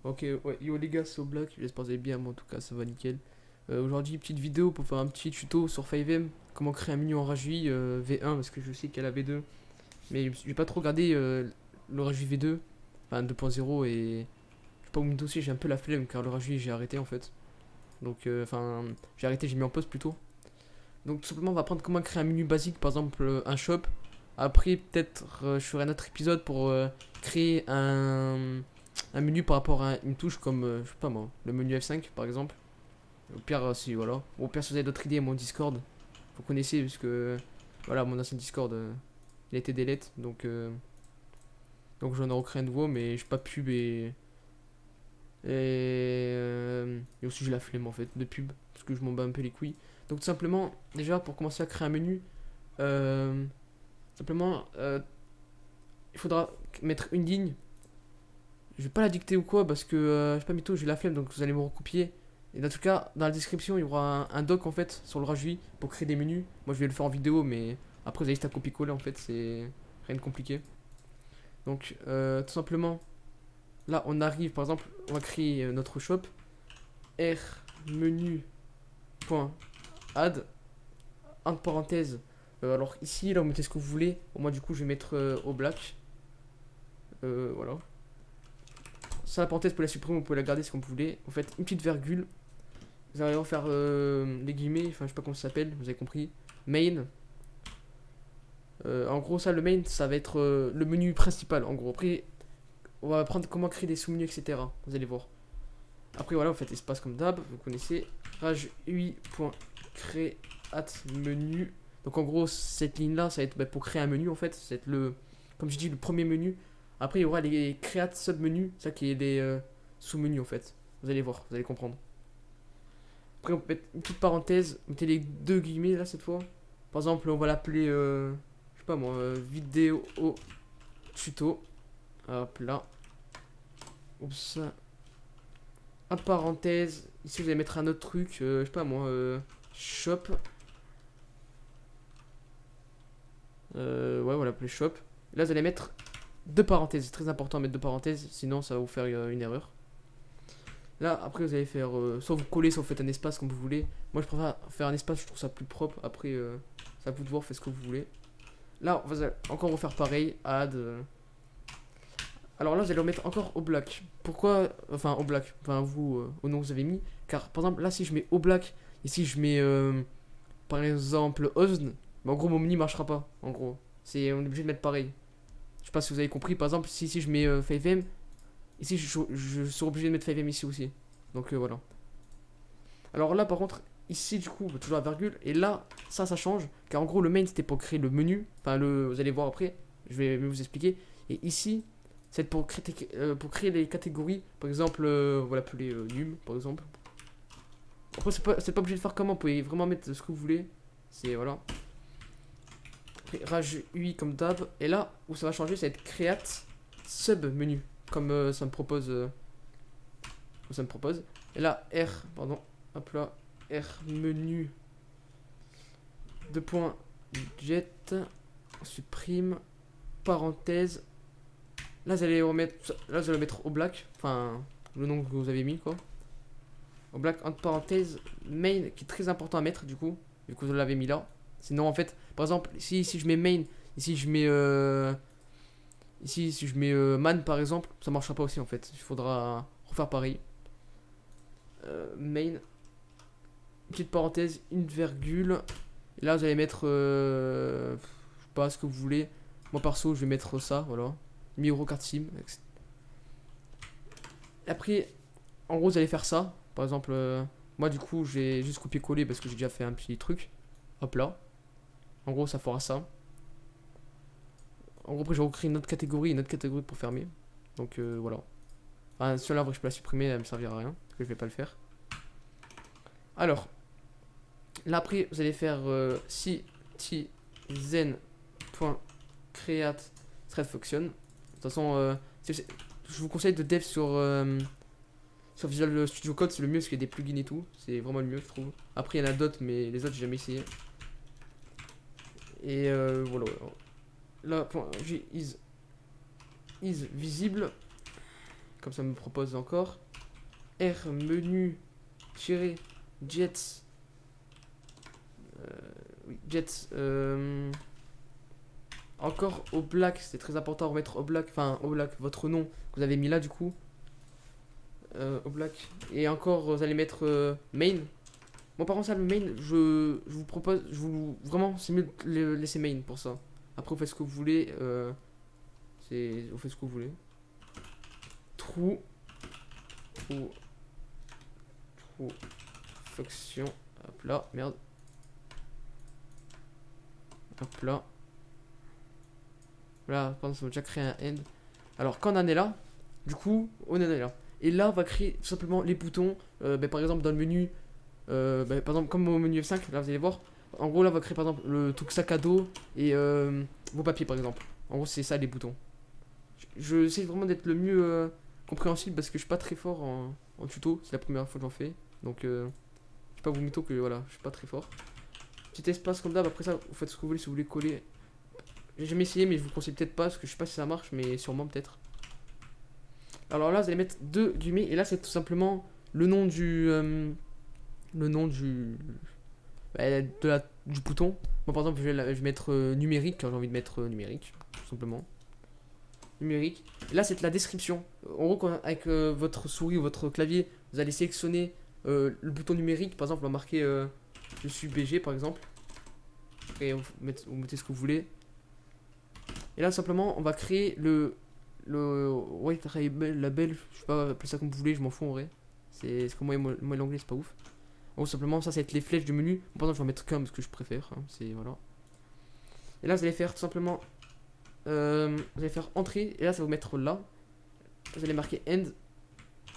Ok, ouais, yo les gars, c'est Black, j'espère que vous allez bien, moi en tout cas ça va nickel. Aujourd'hui, petite vidéo pour faire un petit tuto sur 5M, comment créer un menu en Rage UI V1, parce que je sais qu'il y a la V2, mais j'ai pas trop regardé le Rage UI V2, enfin 2.0, et je sais pas où me dossier, j'ai un peu la flemme car le Rage UI j'ai arrêté en fait. Donc, enfin, j'ai arrêté, j'ai mis en pause plutôt. Donc tout simplement, on va apprendre comment créer un menu basique, par exemple un shop. Après, peut-être je ferai un autre épisode pour créer un menu par rapport à une touche comme, je sais pas moi, le menu F5 par exemple. Au pire, si voilà. Au pire, si vous avez d'autres idées, mon Discord, vous connaissez, parce que voilà, mon ancien Discord, il a été delete, donc j'en ai recréé un nouveau, mais j'ai pas de pub et aussi j'ai la flemme en fait de pub, parce que je m'en bats un peu les couilles. Donc tout simplement, déjà pour commencer à créer un menu, euh, simplement, il faudra mettre une ligne. Je vais pas la dicter ou quoi parce que je sais pas mytho, j'ai la flemme donc vous allez me recopier. Et dans tout cas, dans la description, il y aura un doc en fait sur le Rajui pour créer des menus. Moi je vais le faire en vidéo, mais après vous avez juste à copier-coller en fait, c'est rien de compliqué. Donc tout simplement, là on arrive par exemple, on va créer notre shop r menu.add entre parenthèses. Alors ici, là vous mettez ce que vous voulez. Moi du coup je vais mettre au black. Voilà. Ça, la parenthèse, vous pouvez la supprimer, vous pouvez la garder si vous voulez. Vous faites une petite virgule. Vous allez refaire les guillemets, enfin je sais pas comment ça s'appelle, vous avez compris. Main. En gros, ça, le main, ça va être le menu principal. En gros, après, on va apprendre comment créer des sous-menus, etc. Vous allez voir. Après, voilà, vous faites espace comme d'hab, vous connaissez. Rage UI.create menu. Donc en gros, cette ligne-là, ça va être pour créer un menu en fait. Ça va être le, comme je dis, le premier menu. Après, il y aura les create sub-menus, ça qui est les sous-menus en fait. Vous allez voir, vous allez comprendre. Après, on peut mettre une petite parenthèse, mettez les deux guillemets là cette fois. Par exemple, on va l'appeler, je sais pas moi, vidéo tuto. Hop là. Oups. Entre parenthèse, ici vous allez mettre un autre truc, je sais pas moi, shop. Ouais, on va l'appeler shop. Là, vous allez mettre deux parenthèses, c'est très important de mettre deux parenthèses, sinon ça va vous faire une erreur. Là, après, vous allez faire soit vous collez, soit vous faites un espace comme vous voulez. Moi, je préfère faire un espace, je trouve ça plus propre. Après, ça à vous de voir, faites ce que vous voulez. Là, on va encore refaire pareil, add. Alors là, vous allez remettre encore au black. Pourquoi, enfin au black, enfin vous, au nom que vous avez mis. Car par exemple, là, si je mets au black, et si je mets par exemple Osn, bah, en gros, mon menu marchera pas. En gros, on est obligé de mettre pareil. Je sais pas si vous avez compris. Par exemple, si je mets 5M, ici, je serai obligé de mettre 5M ici aussi. Donc voilà. Alors là, par contre, ici, du coup, toujours la virgule. Et là, ça change. Car en gros, le main, c'était pour créer le menu. Enfin, vous allez voir après. Je vais vous expliquer. Et ici, c'est pour créer les catégories. Par exemple, on va l'appeler num, par exemple. Après, c'est pas obligé de faire comment. Vous pouvez vraiment mettre ce que vous voulez. C'est, voilà. Après, rage UI comme d'hab. Et là, où ça va changer, ça va être create sub menu. Comme ça me propose. Ça me propose. Et là, R, pardon. Hop là. R menu 2.jet, supprime, parenthèse. Là, vous allez mettre au black, enfin, le nom que vous avez mis, quoi. Au black, entre parenthèses, main, qui est très important à mettre, du coup, vu que vous l'avez mis là. Sinon, en fait, par exemple, si je mets main, ici je mets, ici, si je mets man, par exemple, ça marchera pas aussi, en fait. Il faudra refaire pareil. Main, petite parenthèse, une virgule. Et là, vous allez mettre, je sais pas ce que vous voulez. Moi, perso, je vais mettre ça, voilà. 1000 € carte SIM. Et après, en gros, vous allez faire ça. Par exemple, moi, du coup, j'ai juste copié-collé parce que j'ai déjà fait un petit truc. Hop là. En gros, ça fera ça. En gros, après, je recrée une autre catégorie pour fermer. Donc, voilà. Enfin, celle-là, je peux la supprimer, elle me servira à rien. Parce que je vais pas le faire. Alors, là, après, vous allez faire citizen.create thread function. De toute façon, je vous conseille de dev sur Visual Studio Code, c'est le mieux parce qu'il y a des plugins et tout. C'est vraiment le mieux, je trouve. Après, il y en a d'autres, mais les autres, j'ai jamais essayé. Et voilà. Là, .g is visible. comme ça me propose encore. R menu tirer jets. Oui, jets. Encore au black, c'est très important de remettre au black, enfin au black, votre nom que vous avez mis là du coup. Au black. Et encore, vous allez mettre main. Bon, par contre, ça, le main, je vous propose, vraiment, c'est mieux de le laisser main pour ça. Après, vous faites ce que vous voulez. Vous faites ce que vous voulez. Trou. Fonction. Hop là, merde. Hop là. Voilà, pardon, ça va déjà créer un end. Alors, quand on en est là, du coup, on en est là. Et là, on va créer tout simplement les boutons. Par exemple, dans le menu, par exemple, comme au menu F5, là, vous allez voir. En gros, là, on va créer par exemple le truc sac à dos et vos papiers, par exemple. En gros, c'est ça les boutons. Je essaie vraiment d'être le mieux compréhensible parce que je suis pas très fort en tuto. C'est la première fois que j'en fais. Donc, je vais pas vous mytho que voilà, je suis pas très fort. Petit espace comme d'hab. Après ça, vous faites ce que vous voulez si vous voulez coller. J'ai jamais essayé, mais je vous conseille peut-être pas parce que je sais pas si ça marche, mais sûrement peut-être. Alors là, vous allez mettre deux guillemets et là, c'est tout simplement le nom du. Du bouton. Moi, par exemple, je vais mettre numérique quand j'ai envie de mettre numérique, tout simplement. Numérique. Et là, c'est la description. En gros, avec votre souris ou votre clavier, vous allez sélectionner le bouton numérique. Par exemple, on va marquer je suis BG, par exemple. Et vous mettez ce que vous voulez. Et là, simplement, on va créer le white label. Je sais pas, appelez ça comme vous voulez, je m'en fous en vrai. C'est que moi l'anglais, c'est pas ouf. En gros, simplement, ça va être les flèches du menu. Par exemple, je vais en mettre qu'un parce que je préfère. Hein, c'est voilà. Et là, vous allez faire tout simplement. Vous allez faire entrée. Et là, ça va vous mettre là. Vous allez marquer end.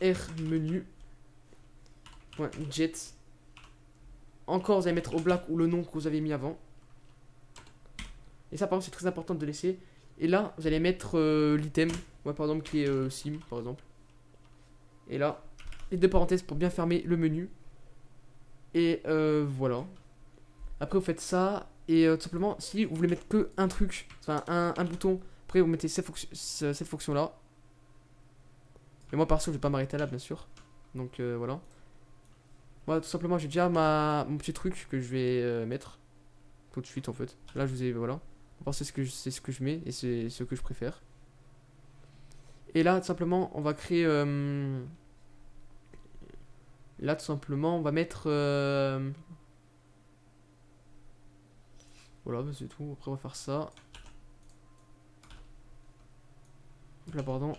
R menu. Jet. Encore, vous allez mettre au black ou le nom que vous avez mis avant. Et ça, par exemple, c'est très important de laisser. Et là, vous allez mettre l'item. Moi, par exemple, qui est sim, par exemple. Et là, les deux parenthèses pour bien fermer le menu. Et voilà. Après, vous faites ça. Et tout simplement, si vous voulez mettre que un truc, enfin un bouton, après vous mettez cette fonction là. Et moi, perso, je vais pas m'arrêter là, bien sûr. Donc voilà. Moi, tout simplement, j'ai déjà mon petit truc que je vais mettre tout de suite en fait. Là, je vous ai. Voilà. C'est ce que je mets et c'est ce que je préfère. Et là, tout simplement, on va créer. Là, tout simplement, on va mettre. Voilà, bah, c'est tout. Après, on va faire ça. Hop là, pardon.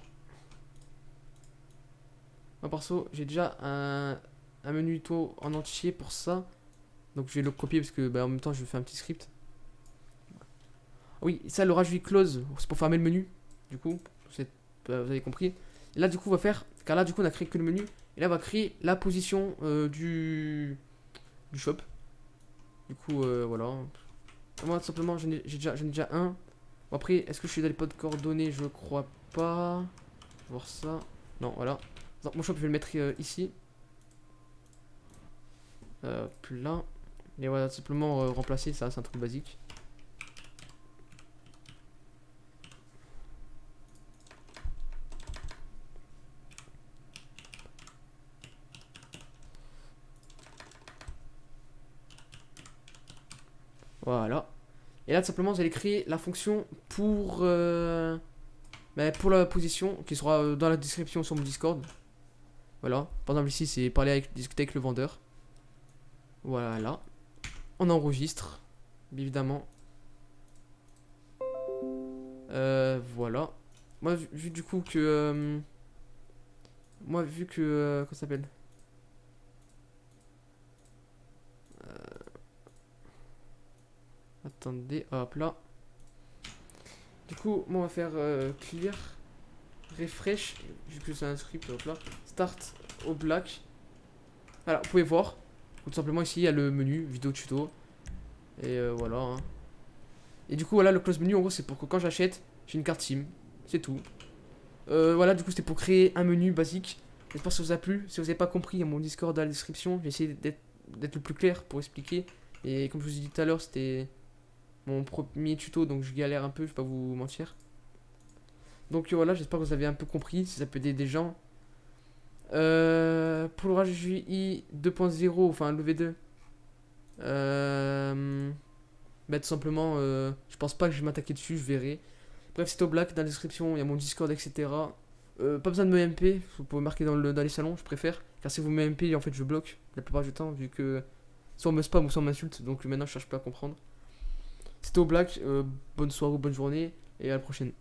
Moi, perso, j'ai déjà un menu tout en entier pour ça. Donc, je vais le copier parce que, bah, en même temps, je vais faire un petit script. Oui, ça, le rajouter close, c'est pour fermer le menu. Du coup, vous avez compris. Et là, du coup, on va faire. Car là, du coup, on a créé que le menu. Et là, on va créer la position du shop. Du coup, voilà. Moi, tout simplement, j'en ai déjà un. Bon, après, est-ce que je suis dans les pods coordonnées? Je crois pas. Je vais voir ça. Non, voilà. Donc, mon shop, je vais le mettre ici. Là. Et voilà, tout simplement remplacer ça, c'est un truc basique. Voilà. Et là, tout simplement, vous allez créer la fonction pour la position qui sera dans la description sur mon Discord. Voilà. Par exemple, ici, c'est discuter avec le vendeur. Voilà. On enregistre, évidemment. Voilà. Moi, vu du coup que. Moi, vu que. Comment ça s'appelle? Attendez, hop là. Du coup, moi, on va faire clear, refresh, vu que c'est un script, hop là. Start au black. Voilà, vous pouvez voir. Tout simplement, ici, il y a le menu, vidéo tuto. Et voilà. Hein. Et du coup, voilà, le close menu, en gros, c'est pour que quand j'achète, j'ai une carte SIM. C'est tout. Voilà, du coup, c'était pour créer un menu basique. J'espère que ça vous a plu. Si vous n'avez pas compris, il y a mon Discord dans la description. J'ai essayé d'être le plus clair pour expliquer. Et comme je vous ai dit tout à l'heure, c'était mon premier tuto, donc je galère un peu, je vais pas vous mentir. Donc voilà, j'espère que vous avez un peu compris, si ça peut aider des gens. Pour le Rage UI 2.0, enfin le V2, bah, tout simplement, je pense pas que je vais m'attaquer dessus, je verrai. Bref, c'est au black, dans la description, il y a mon Discord, etc. Pas besoin de me MP, vous pouvez marquer dans les salons, je préfère. Car si vous me MP, en fait, je bloque la plupart du temps, vu que soit on me spam ou soit on m'insulte, donc maintenant je cherche pas à comprendre. C'était au black, bonne soirée ou bonne journée, et à la prochaine.